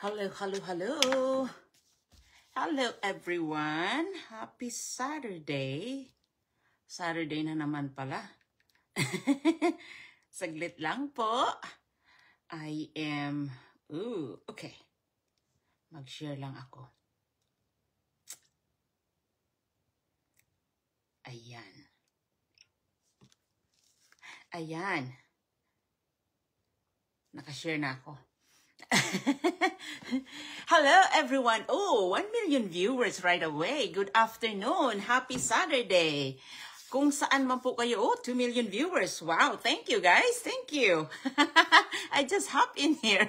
Hello, hello, hello. Hello, everyone. Happy Saturday. Saturday na naman pala. Saglit lang po. I am... okay. Mag-share lang ako. Ayan. Ayan. Nakashare na ako. Hello, everyone. Oh, 1 million viewers right away. Good afternoon. Happy Saturday. Kung saan man po kayo, 2 million viewers. Wow, thank you guys. Thank you. I just hopped in here.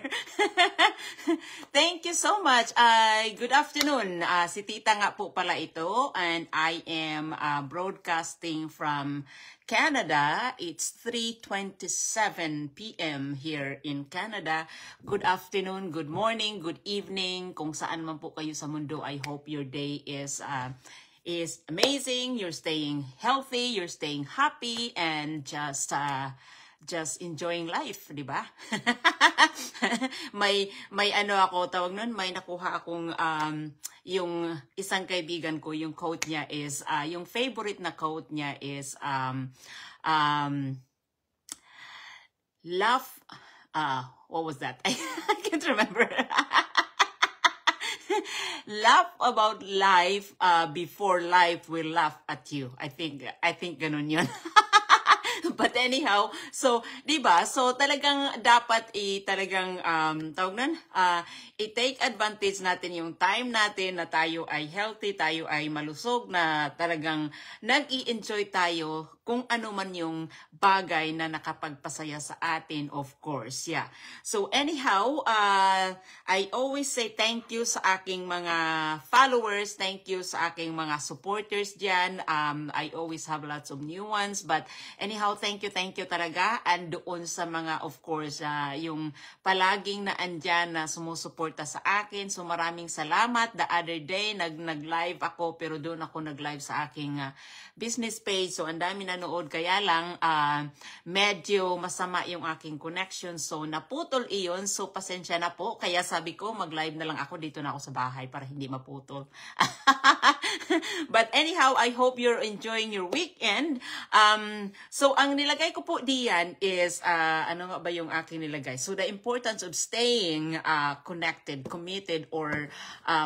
Thank you so much. Good afternoon. Si Tita nga po pala ito, and I am broadcasting from Canada. It's 3:27 p.m. here in Canada. Good afternoon, good morning, good evening. Kung saan man po kayo sa mundo, I hope your day is amazing. You're staying healthy, you're staying happy, and just enjoying life, di ba? may ano ako tawag nun, may nakuha akong yung isang kaibigan ko, yung quote niya is yung favorite na quote niya is laugh, what was that? I can't remember. Laugh about life before life will laugh at you. I think ganun yun. But anyhow, so, di ba? So, talagang dapat talagang tawag nun, i-take advantage natin yung time natin na tayo ay healthy, tayo ay malusog, na talagang nag-i-enjoy tayo kung ano man yung bagay na nakapagpasaya sa atin, of course. Yeah. So, anyhow, I always say thank you sa aking mga followers, thank you sa aking mga supporters dyan. I always have lots of new ones, but anyhow, thank you talaga. And doon sa mga, of course, yung palaging na andyan na sumusuporta sa akin. So maraming salamat. The other day, nag-live ako, pero doon ako nag-live sa aking business page. So ang dami nanood, kaya lang medyo masama yung aking connection. So naputol iyon. So pasensya na po. Kaya sabi ko, mag-live na lang ako. Dito na ako sa bahay para hindi maputol. But anyhow, I hope you're enjoying your weekend. So ang nilagay ko po diyan is, ano nga ba yung aking nilagay? So the importance of staying connected, committed, or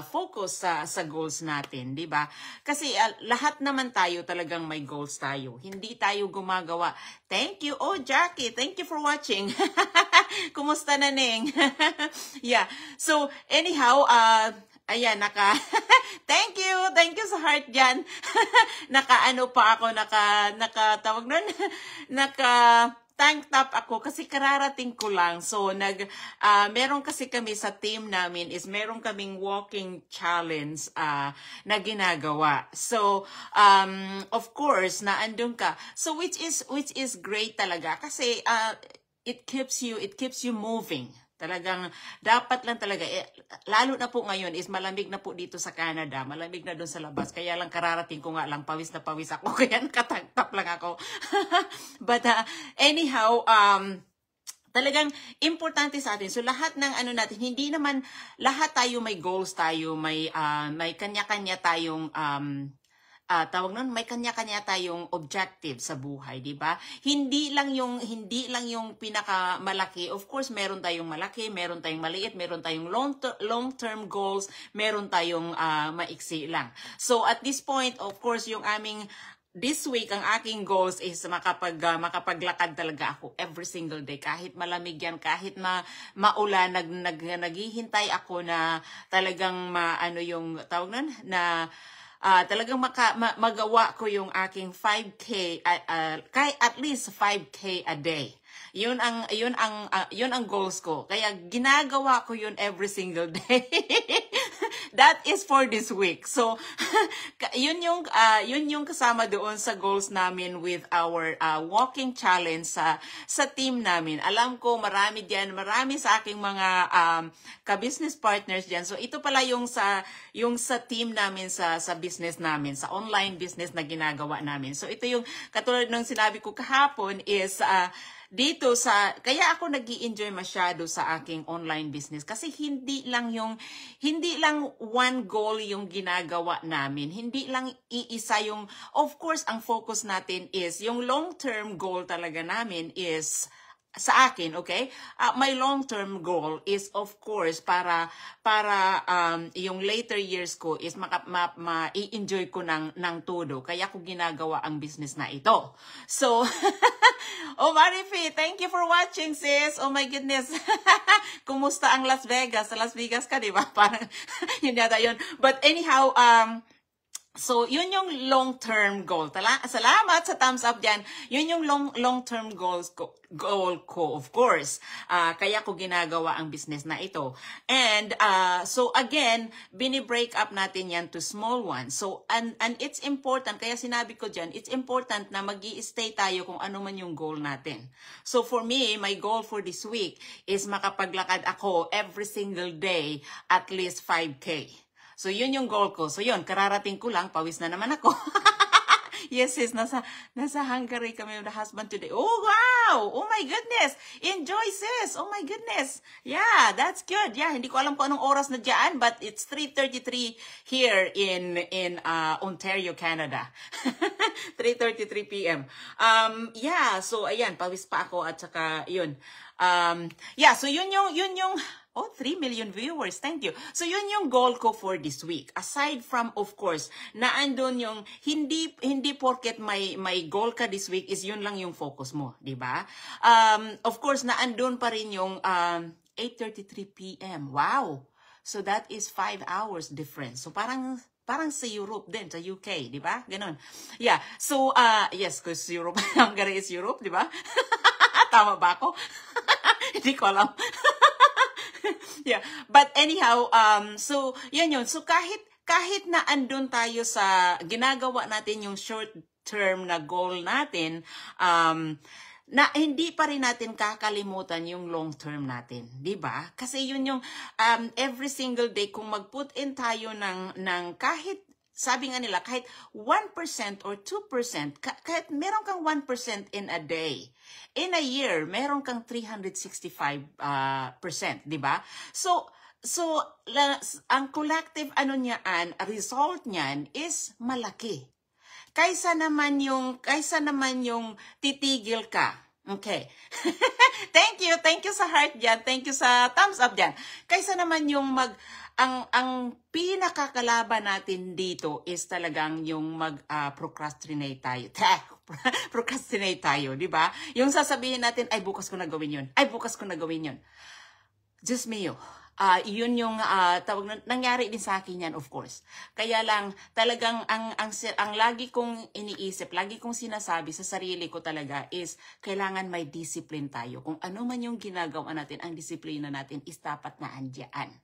focus sa goals natin, di ba? Kasi lahat naman tayo talagang may goals tayo. Hindi tayo gumagawa. Thank you. Oh, Jackie, thank you for watching. Kumusta na, Neng? Yeah. So anyhow, ayan, thank you sa heart dyan. Naka-ano pa ako, tawag nun, tank top ako kasi kararating ko lang. So, meron kasi kami sa team namin is meron kaming walking challenge na ginagawa. So, of course, naandun ka. So, which is great talaga kasi it keeps you moving. Talagang dapat lang talaga, lalo na po ngayon is malamig na po dito sa Canada, malamig na doon sa labas, kaya lang kararating ko nga lang, pawis na pawis ako, kaya nakatagtap lang ako. But anyhow, talagang importante sa atin. So lahat ng ano natin, hindi naman lahat tayo may goals tayo, may kanya-kanya tayong tawag nun, may kanya-kanya tayong objective sa buhay, di ba? Hindi lang yung pinakamalaki. Of course, meron tayong malaki, meron tayong maliit, meron tayong long-term goals, meron tayong maiksi lang. So at this point, of course, this week, ang aking goals is makapaglakad talaga ako every single day. Kahit malamig yan, kahit maulan, naghihintay ako na talagang tawag nun, na talagang magawa ko yung aking 5K, at least 5K a day. Yun ang goals ko. Kaya ginagawa ko yun every single day. That is for this week. So, yun yung kasama doon sa goals namin with our walking challenge sa team namin. Alam ko marami sa aking mga ka-business partners diyan. So, ito pala yung sa team namin sa business namin, sa online business na ginagawa namin. So, ito yung katulad ng sinabi ko kahapon is kaya ako nag-i-enjoy masyado sa aking online business kasi hindi lang one goal yung ginagawa namin. Hindi lang iisa yung, of course, ang focus natin is, yung long-term goal talaga namin is, sa akin, okay? My long-term goal is, of course, para yung later years ko is ma-enjoy ko ng todo. Kaya ko ginagawa ang business na ito. So, oh, Marifi, thank you for watching, sis. Oh my goodness. Kumusta ang Las Vegas? Sa Las Vegas ka, di ba? Parang, yun yata yun. But anyhow, so, yun yung long-term goal. Salamat sa thumbs up dyan. Yun yung long-term goal ko, of course. Kaya ko ginagawa ang business na ito. And, so again, bini-break up natin yan to small ones. So, and it's important, kaya sinabi ko dyan, it's important na mag-i-stay tayo kung ano man yung goal natin. So, for me, my goal for this week is makapaglakad ako every single day at least 5K. So, yun yung goal ko. So, yun, kararating ko lang, pawis na naman ako. Yes, sis, nasa Hungary kami with the husband today. Oh, wow! Oh my goodness! Enjoy, sis! Oh my goodness! Yeah, that's good. Yeah, hindi ko alam kung anong oras na dyan, but it's 3:33 here in Ontario, Canada. 3:33 p.m. Yeah, so ayan, pawis pa ako at saka yun. Yeah, so yun yung oh, 3 million viewers. Thank you. So, yun yung goal ko for this week. Aside from, of course, naandun yung, hindi porket may goal ka this week is yun lang yung focus mo. Diba? Of course, naandun pa rin yung 8:33 p.m. Wow! So, that is 5 hours difference. So, parang sa Europe din, sa UK. Diba? Ganon. Yeah. So, yes, because Europe, Hungary is Europe. Diba? Tama ba ako? Hindi ko alam. Yeah, but anyhow, so yun. So kahit na andun tayo sa ginagawa natin yung short term na goal natin, na hindi pa rin natin kakalimutan yung long term natin, 'di ba? Kasi yun yung every single day kung mag-put in tayo ng kahit sabi nga nila, kahit 1% or 2%, kahit meron kang 1% in a day, in a year, meron kang 365%, di ba? So ang collective result niyan is malaki. Kaysa naman yung titigil ka. Okay. Thank you sa heart dyan. Thank you sa thumbs up dyan. Kaysa naman yung ang pinakakalaban natin dito is talagang yung procrastinate tayo. Procrastinate tayo, di ba? Yung sasabihin natin, ay bukas ko na gawin yun. Ay bukas ko na gawin yun. Diyos mio. Yun yung nangyari din sa akin yan, of course. Kaya lang talagang ang lagi kong iniisip, lagi kong sinasabi sa sarili ko talaga is kailangan may discipline tayo. Kung ano man yung ginagawa natin, ang disiplina natin is dapat na andyan.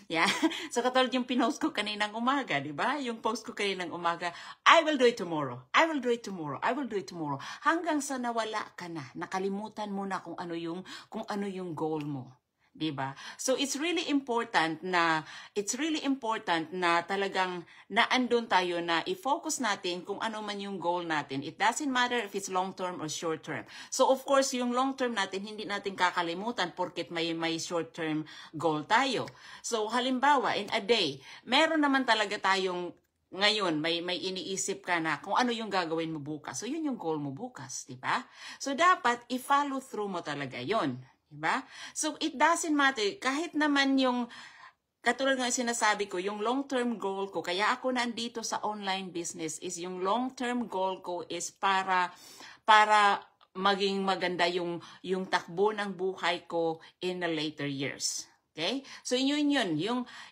Yeah. So katulad yung pinost ko kaninang umaga, di ba? Yung post ko kaninang umaga, I will do it tomorrow. I will do it tomorrow. I will do it tomorrow. Hanggang sa nawala ka na, nakalimutan mo na kung ano yung goal mo. Diba? So it's really important na talagang naandun tayo na i-focus natin kung ano man yung goal natin. It doesn't matter if it's long term or short term. So of course, yung long term natin hindi natin kakalimutan porket may short term goal tayo. So halimbawa, in a day, meron naman talaga tayong ngayon, may iniisip ka na kung ano yung gagawin mo bukas. So yun yung goal mo bukas, di ba? So dapat i-follow through mo talaga yon. Diba? So, it doesn't matter. Kahit naman yung, katulad nga sinasabi ko, yung long-term goal ko, kaya ako nandito sa online business is yung long-term goal ko is para maging maganda yung takbo ng buhay ko in the later years. Okay? So, yun.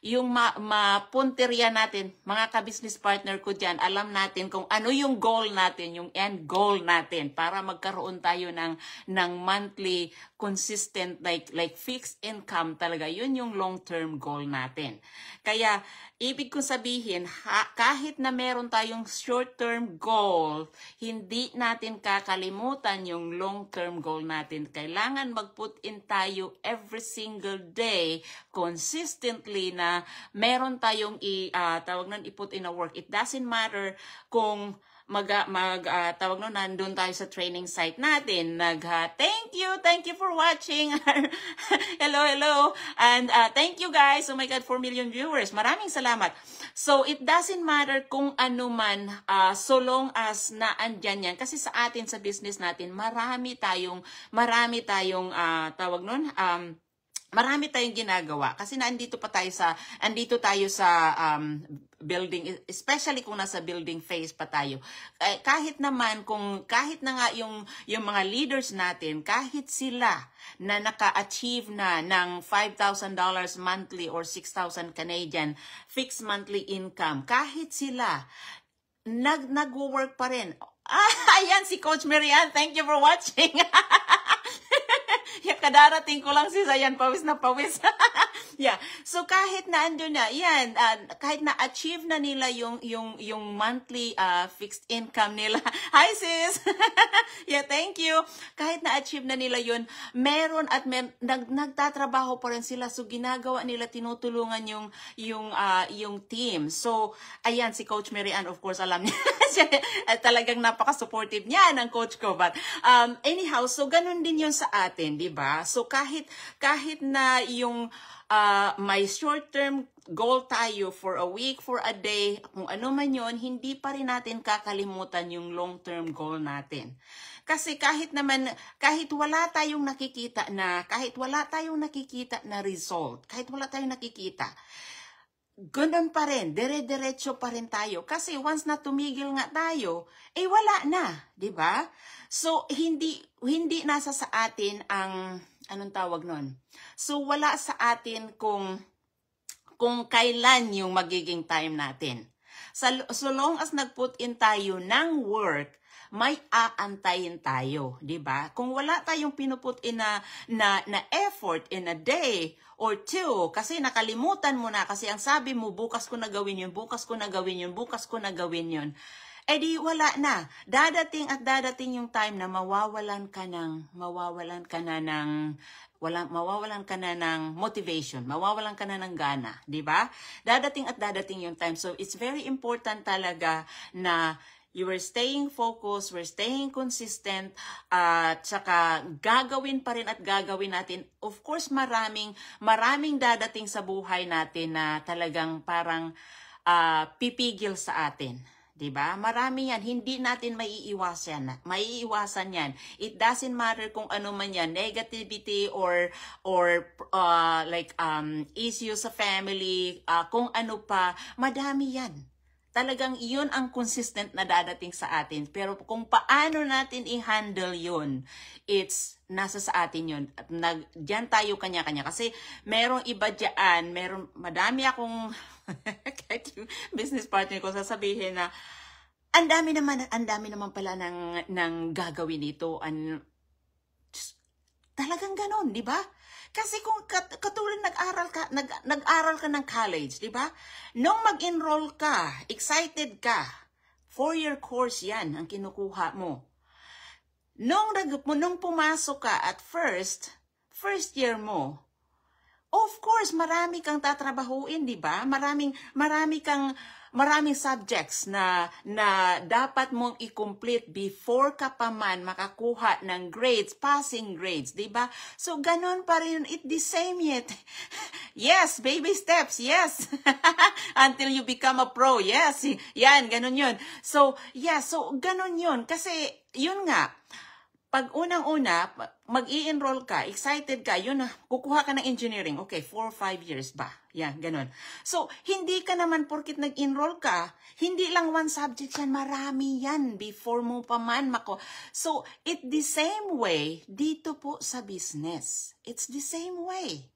Yung mapunteriya natin, mga ka-business partner ko dyan, alam natin kung ano yung goal natin, yung end goal natin para magkaroon tayo ng monthly, consistent, like fixed income talaga. Yun yung long-term goal natin. Kaya, ibig kong sabihin, kahit na meron tayong short-term goal, hindi natin kakalimutan yung long-term goal natin. Kailangan mag-put in tayo every single day, consistently na meron tayong i-put in a work. It doesn't matter kung tawag no, nandun tayo sa training site natin. Thank you for watching. Hello. And thank you guys. Oh my God, 4 million viewers. Maraming salamat. So, it doesn't matter kung ano man, so long as naandyan yan. Kasi sa atin, sa business natin, marami tayong, tawag nun, marami tayong ginagawa kasi andito tayo sa building, especially kung nasa building phase pa tayo. Kahit na nga yung mga leaders natin, kahit sila na naka-achieve na ng $5,000 monthly or 6,000 Canadian fixed monthly income, kahit sila nag-work pa rin. Ayan si Coach Marian, thank you for watching. Yeah, kadarating ko lang si Zayan, pawis na pawis. Yeah. So kahit na andun na, yan, kahit na achieve na nila yung monthly fixed income nila. Hi sis. Yeah, thank you. Kahit na achieve na nila yun, meron at nagtatrabaho pa rin sila. So ginagawa nila, tinutulungan yung team. So ayan si Coach Marian, of course alam niya. Talagang napaka-supportive niya ng coach ko. But anyhow, so ganun din yun sa atin, di ba? So kahit na yung may short-term goal tayo for a week, for a day, kung ano man yun, hindi pa rin natin kakalimutan yung long-term goal natin. Kasi kahit wala tayong nakikita na result, kahit wala tayong nakikita, ganun pa rin, dire-diretso pa rin tayo. Kasi once na tumigil nga tayo, wala na, di ba? So, hindi nasa sa atin ang, anong tawag nun? So, wala sa atin kung kailan yung magiging time natin. So long as nag-put in tayo ng work, may aantayin tayo, di ba? Kung wala tayong pinuput in na effort in a day or two, kasi nakalimutan mo na, kasi ang sabi mo, bukas ko na gawin yun, bukas ko na gawin yun, bukas ko na gawin yun, di wala na. Dadating yung time na mawawalan ka na ng motivation, mawawalan ka na ng gana, di ba? Dadating yung time. So it's very important talaga na you are staying focused, we're staying consistent, at saka gagawin pa rin at gagawin natin. Of course, maraming dadating sa buhay natin na talagang parang pipigil sa atin. Diba? Marami yan. Hindi natin maiiwasan yan. It doesn't matter kung ano man yan. Negativity or issues sa family, kung ano pa, madami yan. Talagang yun ang consistent na dadating sa atin. Pero kung paano natin i-handle yun, it's nasa sa atin yun. At diyan tayo kanya-kanya. Kasi merong iba dyan, madami akong, kahit yung business partner ko sasabihin na, ang dami naman pala ng gagawin nito. Talagang ganon, di ba? Kasi kung katulad nag-aral ka ng college, di ba? Nung mag-enroll ka, excited ka, 4-year course yan ang kinukuha mo. Nung pumasok ka at first year mo, of course, marami kang tatrabahuin, di ba? Maraming subjects na dapat mong i-complete before ka pa man makakuha ng grades, passing grades, di ba? So, ganon pa rin, it the same yet. Yes, baby steps, yes. Until you become a pro, yes. Yan, ganon yun. So, yeah, so ganon yun. Kasi, yun nga, pag unang-una, mag-i-enroll ka, excited ka, yun na, kukuha ka ng engineering. Okay, 4 or 5 years ba? Yan, ganun. So, hindi ka naman porkit nag-enroll ka, hindi lang one subject yan, marami yan before mo pa man mako. So, it's the same way dito po sa business. It's the same way.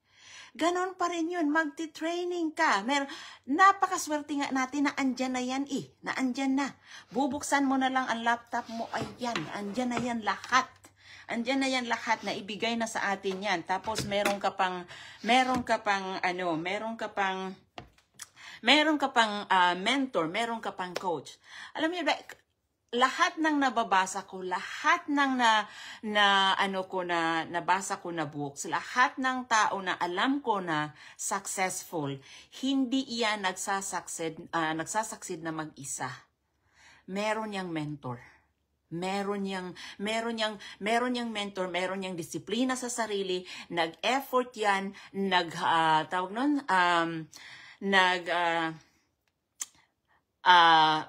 Ganon pa rin yun, magti-training ka. Napakaswerte nga natin na andyan na yan na andyan na. Bubuksan mo na lang ang laptop mo, ayan, andyan na yan lahat. Andyan na yan lahat na ibigay na sa atin yan. Tapos meron ka pang mentor, meron ka pang coach. Alam niyo ba, lahat ng nababasa ko, lahat ng nabasa ko na books, lahat ng tao na alam ko na successful, hindi iyan nagsasucceed na mag-isa. meron niyang mentor. Meron niyang mentor, meron niyang disiplina sa sarili, nag-effort yan,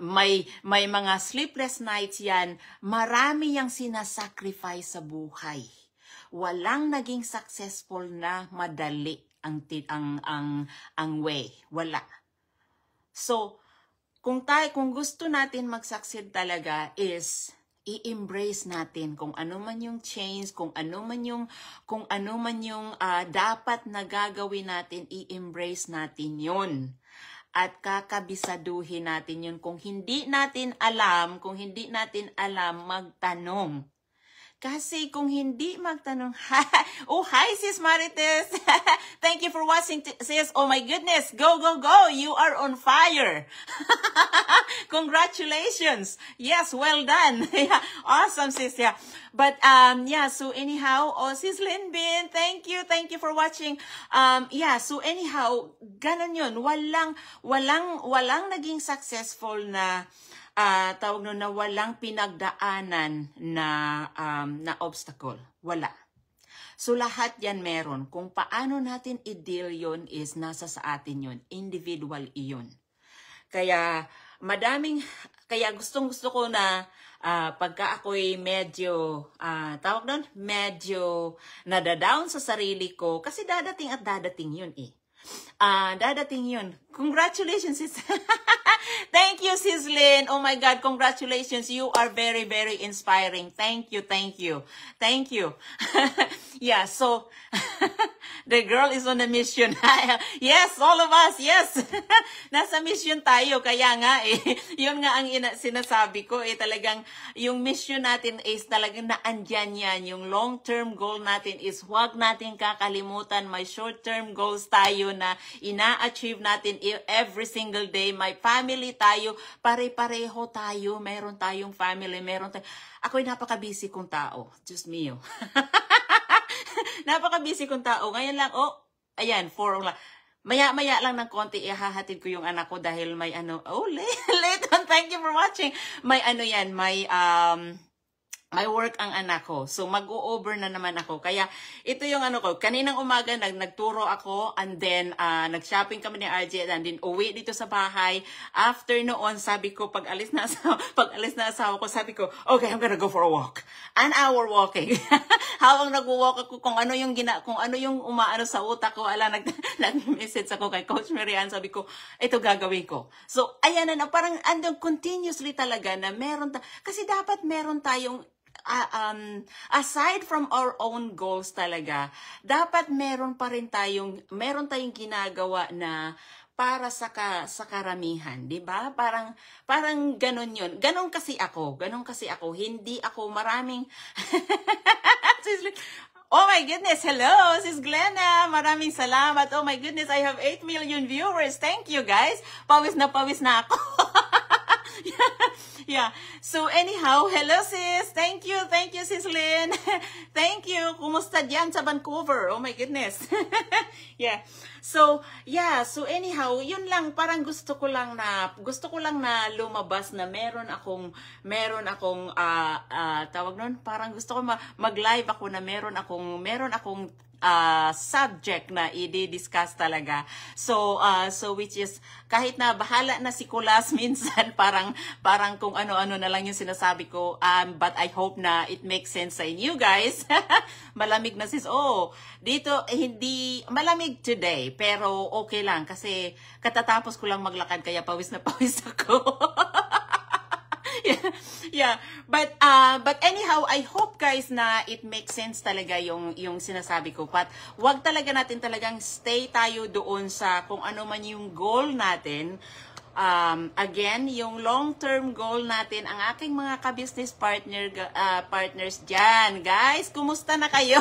may mga sleepless nights yan, marami yang sinasacrifice sa buhay. Walang naging successful na madali ang way. Wala. So, kung gusto natin mag-succeed talaga is i-embrace natin kung ano man yung change, kung ano man yung dapat na gagawin natin, i-embrace natin yun. At kakabisaduhin natin yun. Kung hindi natin alam, magtanong. Kasi kung hindi magtanong, oh, hi, Sis Marites. Thank you for watching, sis. Oh my goodness. Go, go, go. You are on fire. Congratulations. Yes, well done. Awesome, sis. Yeah. But, yeah, so anyhow, oh, Sis Linbin, thank you for watching. Yeah, so anyhow, ganun yun. Walang naging successful na, na walang pinagdaanan na obstacle. Wala. So lahat yan meron. Kung paano natin i-deal yun is nasa sa atin yun. Individual iyon. Kaya gustong-gusto ko na pagka ako'y medyo, medyo nadadown sa sarili ko, kasi dadating yun eh. Dadating yun. Congratulations, sis. Thank you, Sis Lynn. Oh my God, congratulations. You are very, very inspiring. Thank you. Yeah, so, the girl is on a mission. Yes, all of us, yes. Nasa mission tayo. Kaya nga, yun nga ang sinasabi ko, talagang, yung mission natin is talagang naandyan yan. Yung long-term goal natin is huwag natin kakalimutan. May short-term goals tayo na ina-achieve natin every single day. May family tayo, pare-pareho tayo, meron tayong family, ako'y napaka-busy kong tao. Diyos mio. Napaka-busy kong tao. Ngayon lang, ayan, 4 lang. Maya-maya lang ng konti, ihahatid ko yung anak ko dahil may late on. Thank you for watching. May may work ang anak ko. So, mag-o-over na naman ako. Kaya, ito yung ko. Kaninang umaga, nagturo ako. And then, nag-shopping kami ni RJ. And then, uwi dito sa bahay. After noon, sabi ko, pag alis na asawa ko, sabi ko, okay, I'm gonna go for a walk. An hour walking. Habang nag-walk ako, kung ano yung umaano sa utak ko, nag-message ako kay Coach Marian. Sabi ko, ito gagawin ko. So, ayan na, parang andong continuously talaga na kasi dapat meron tayong aside from our own goals talaga, dapat meron tayong ginagawa na para sa karamihan, 'di ba? Parang ganun 'yun. Ganun kasi ako. Hindi ako maraming Oh my goodness, hello, Sis Glenna. Maraming salamat. Oh my goodness, I have 8 million viewers. Thank you, guys. Pawis na ako. Yeah. So anyhow, hello sis. Thank you, Sis Lynn. Thank you. Kumusta diyan sa Vancouver? Oh my goodness. Yeah. So, yeah. So anyhow, yun lang, parang gusto ko lang na lumabas na meron akong tawag nun, parang gusto ko mag-live ako na meron akong subject na i-discuss talaga. So which is, kahit na bahala na si Kulas minsan, parang kung ano-ano na lang yung sinasabi ko, but I hope na it makes sense sa inyo guys. Malamig na sis. Dito, hindi, malamig today, pero okay lang, kasi katatapos ko lang maglakad, kaya pawis na pawis ako. Yeah. But anyhow, I hope guys na it makes sense talaga yung sinasabi ko. But wag talaga natin talagang stay tayo doon sa kung ano man yung goal natin. Again, yung long-term goal natin, ang aking mga ka-business partners dyan. Guys, kumusta na kayo?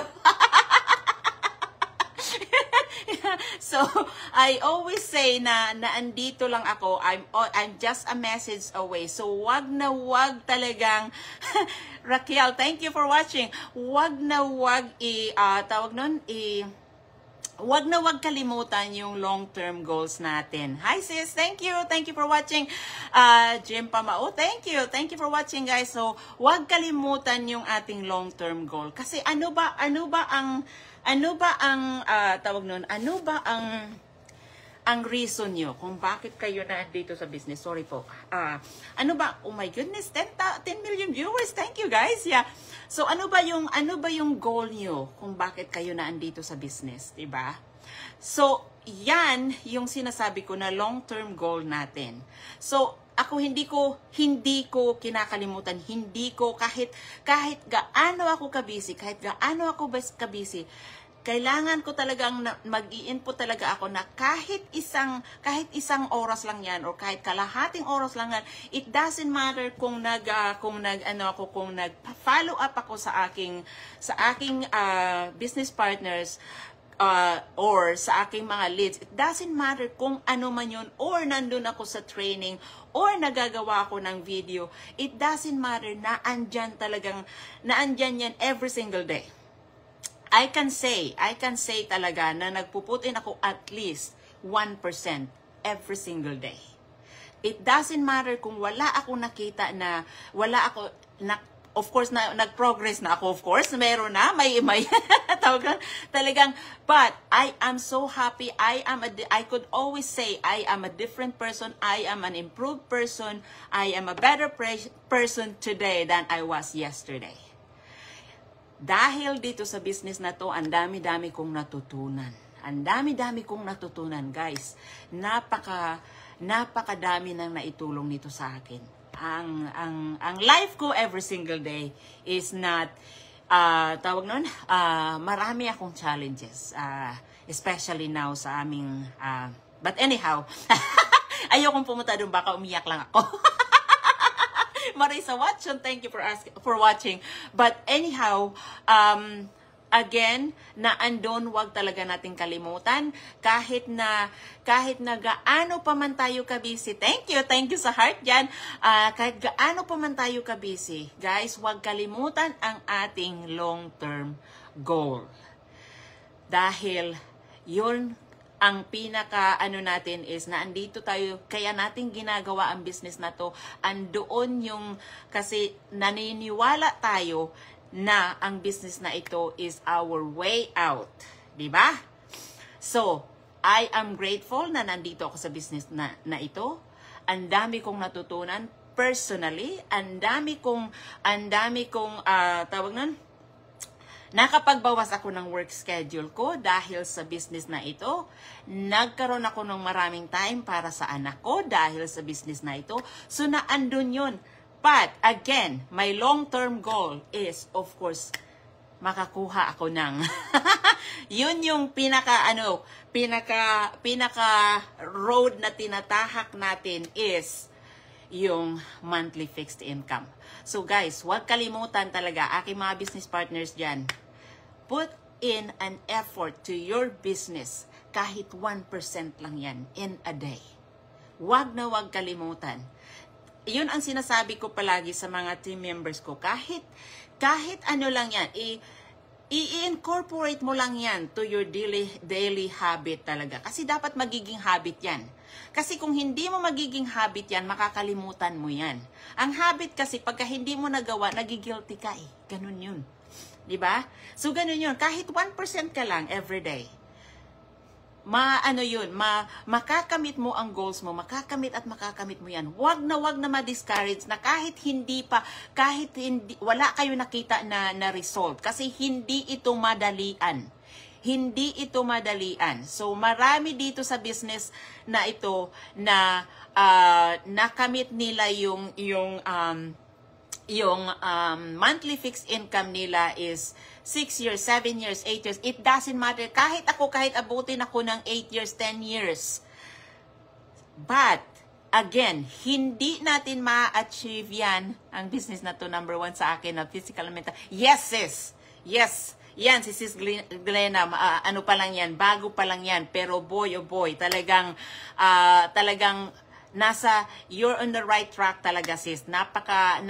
So, I always say na andito lang ako. I'm just a message away. So, wag talagang Raquel, thank you for watching. Wag wag na wag kalimutan yung long-term goals natin. Hi sis, thank you. Thank you for watching. Jim Pamao, thank you. Thank you for watching guys. So, wag kalimutan yung ating long-term goal. Kasi ano ba ang tawag nun? Ano ba ang reason nyo kung bakit kayo na dito sa business? Sorry po. Ano ba? Oh my goodness, 10 million viewers. Thank you guys. Yeah. So ano ba yung goal nyo kung bakit kayo na andito sa business, 'di ba? So yan yung sinasabi ko na long-term goal natin. So ako hindi ko kinakalimutan, hindi ko kahit gaano ako kabisi, kailangan ko talagang mag-i-input talaga ako na kahit isang oras lang yan or kahit kalahating oras lang yan, it doesn't matter kung nag-follow up ako sa aking business partners or sa aking mga leads. It doesn't matter kung ano man yun, or nandun ako sa training, or nagagawa ako ng video. It doesn't matter, na andyan yan every single day. I can say talaga na nagpuputin ako at least 1% every single day. It doesn't matter kung wala ako nakita of course nag-progress na ako, of course, meron na, may talagang, but I am so happy. I could always say I am a different person, I am an improved person, I am a better person today than I was yesterday. Dahil dito sa business na to, ang dami-dami kong natutunan. Ang dami-dami kong natutunan, guys. Napakadami nang naitulong nito sa akin. Ang life ko every single day is not, marami akong challenges. Especially now sa aming, but anyhow, ayokong pumunta doon, baka umiyak lang ako. Marisa Watson, thank you for watching. But anyhow, again, na andon, wag talaga nating kalimutan kahit na gaano pa man tayo kabisi. Thank you sa heart diyan. Kahit gaano pa man tayo kabisi, guys, wag kalimutan ang ating long-term goal. Dahil yun ang pinaka natin is na andito tayo, kaya natin ginagawa ang business na to. Andoon yung, kasi naniniwala tayo na ang business na ito is our way out. Diba? So, I am grateful na nandito ako sa business na ito. Ang dami kong natutunan personally. Ang dami kong tawag nun, nakapagbawas ako ng work schedule ko dahil sa business na ito. Nagkaroon ako ng maraming time para sa anak ko dahil sa business na ito. So, naandun yun. But, again, my long-term goal is, of course, makakuha ako ng yun yung pinaka road na tinatahak natin is yung monthly fixed income. So guys, huwag kalimutan talaga, aking mga business partners dyan, put in an effort to your business, kahit 1% lang yan in a day. Huwag na huwag kalimutan. Yun ang sinasabi ko palagi sa mga team members ko, kahit ano lang yan, i-incorporate mo lang yan to your daily habit talaga. Kasi dapat magiging habit yan. Kasi kung hindi mo magiging habit yan, makakalimutan mo yan. Ang habit kasi, pagka hindi mo nagawa, nagigilty ka eh. Ganun yun. Diba? So, ganun yun. Kahit 1% ka lang everyday, makakamit mo ang goals mo, makakamit mo yan. Wag na ma-discourage na kahit wala kayo nakita na result. Kasi hindi ito madalian. Hindi ito madalian. So, marami dito sa business na ito na nakamit nila yung monthly fixed income nila is 6 years, 7 years, 8 years. It doesn't matter. Kahit abutin ako ng 8 years, 10 years. But, again, hindi natin ma-achieve yan, ang business na to, number 1 sa akin, na physical and mental. Yes, sis. Yes. Yan, si Sis Glenna, ano pa lang yan, bago pa lang yan. Pero boy, oh boy, talagang you're on the right track talaga, sis. Napaka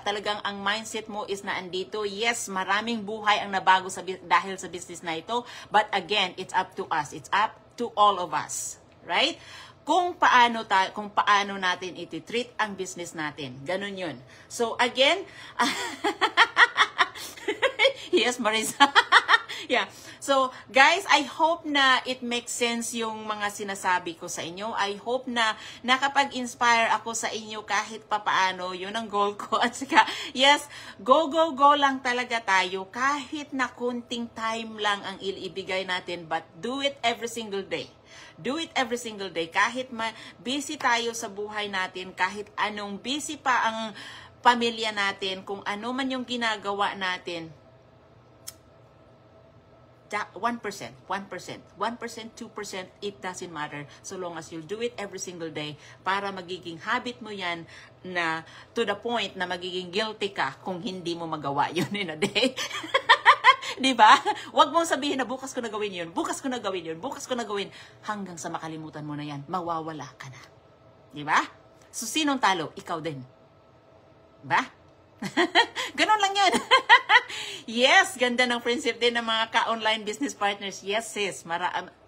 talagang ang mindset mo is na andito. Yes, maraming buhay ang nabago dahil sa business na ito. But again, it's up to us. It's up to all of us. Right? Kung paano natin iti-treat ang business natin. Ganun yun. So again, yes, Marisa. Yeah. So, guys, I hope na it makes sense yung mga sinasabi ko sa inyo. I hope na nakapag-inspire ako sa inyo kahit papaano. Yun ang goal ko. At saka, yes, go lang talaga tayo. Kahit na kunting time lang ang ibigay natin, but do it every single day. Do it every single day. Kahit busy tayo sa buhay natin, kahit anong busy pa ang pamilya natin, kung ano man yung ginagawa natin, 1%, 2%, it doesn't matter so long as you'll do it every single day para magiging habit mo yan na to the point na magiging guilty ka kung hindi mo magawa yun in a day. Diba? Huwag mong sabihin na bukas ko na gawin yun, bukas ko na gawin yun, bukas ko na gawin, hanggang sa makalimutan mo na yan, mawawala ka na. Diba? So, sinong talo? Ikaw din. Diba? Ganon lang yun. Yes, ganda ng friendship din ng mga ka-online business partners. Yes, sis.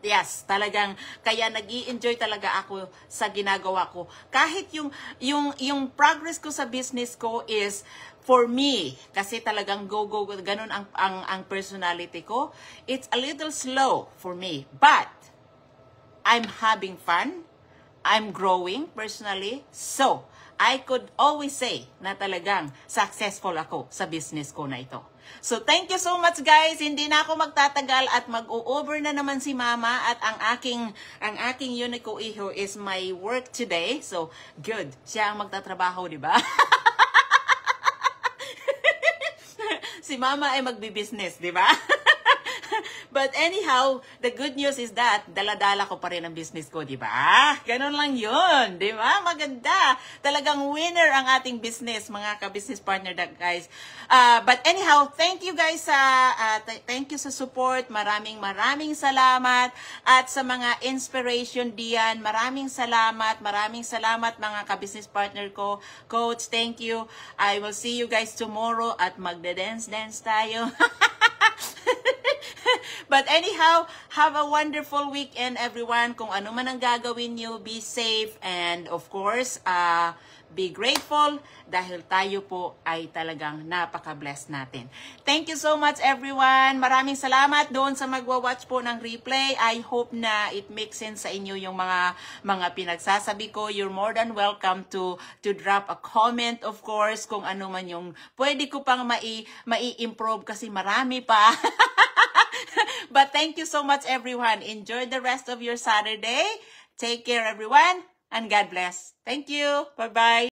Yes, talagang kaya nag-i-enjoy talaga ako sa ginagawa ko. Kahit yung progress ko sa business ko is for me, kasi talagang go, ganun ang personality ko. It's a little slow for me, but I'm having fun. I'm growing personally. So, I could always say na talagang successful ako sa business ko na ito. So, thank you so much, guys. Hindi na ako magtatagal at mag-over na naman si Mama at ang aking Unico Iho is my work today. So, good. Siya ang magtatrabaho, di ba? Si Mama ay magbi-business, di ba? But anyhow, the good news is that dala-dala ko pa rin ang business ko, di ba? Ganun lang yun, di ba? Maganda. Talagang winner ang ating business, mga ka-business partner, guys. But anyhow, thank you guys thank you sa support. Maraming salamat. At sa mga inspiration diyan, maraming salamat mga ka-business partner ko. Coach, thank you. I will see you guys tomorrow at magde-dance tayo. But anyhow, have a wonderful weekend, everyone. Kung ano man ang gagawin nyo, be safe. And of course, be grateful dahil tayo po ay talagang napaka-blessed natin. Thank you so much, everyone. Maraming salamat doon sa magwa-watch po ng replay. I hope na it makes sense sa inyo yung mga pinagsasabi ko. You're more than welcome to drop a comment, of course, kung ano man yung pwede ko pang mai-improve kasi marami pa. But thank you so much, everyone. Enjoy the rest of your Saturday. Take care, everyone, and God bless. Thank you. Bye-bye.